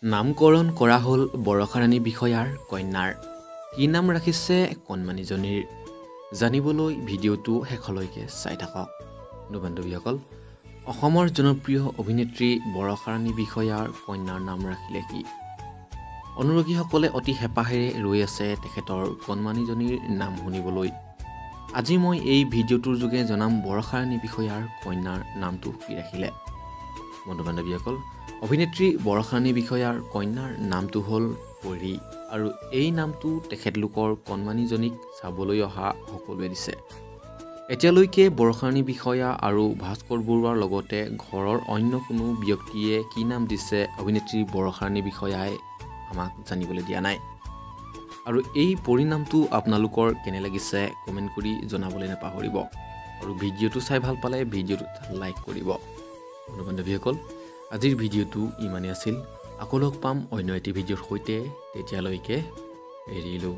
নামকৰণ কৰা হ'ল বৰষাৰাণী বিষয়াৰ কন্যাৰ। কি নাম ৰাখিছে কণমানিজনীৰ? জানিবলৈ ভিডিঅ'টো শেষলৈকে চাই থাকক। বন্ধু-বান্ধৱীসকল, অসমৰ জনপ্ৰিয় অভিনেত্ৰী বৰষাৰাণী বিষয়াৰ কন্যাৰ নাম ৰাখিলে কি? অনুৰাগীসকলে অতি হেঁপাহেৰে ৰৈ আছে তেখেতৰ কণমানিজনীৰ নাম শুনিবলৈ। আজি মই এই ভিডিঅ'টোৰ যোগে জনাম বৰষাৰাণী বিষয়াৰ কন্যাৰ নামটো কি ৰাখিলে। বন্ধু-বান্ধৱীসকল, অভিনেত্ৰী বৰষাৰাণী বিষয়াৰ কন্যাৰ নামটো হ'ল পৰী আৰু এই নামটো তেখেতলোকৰ কণমানিজনীক চাবলৈ অহা সকলোৱে দিছে। এতিয়ালৈকে বৰষাৰাণী বিষয়া আৰু ভাস্কৰ বৰুৱাৰ লগতে ঘৰৰ অন্য কোনো ব্যক্তিয়ে কি নাম দিছে অভিনেত্ৰী বৰষাৰাণী বিষয়াই আমাক জানিবলৈ দিয়া নাই। আৰু এই পৰিণামটো আপোনালোকৰ কেনে লাগিছে কমেণ্ট কৰি জনাবলৈ নাপাহৰিব আৰু ভিডিঅ'টো চাই ভাল পালে ভিডিঅ'টোত লাইক কৰিব। বন্ধু-বান্ধৱীসকল, আজিৰ ভিডিঅ'টো ইমানেই আছিল। আকৌ লগ পাম অন্য এটি ভিডিঅ'ৰ সৈতে। তেতিয়ালৈকে এৰিলোঁ।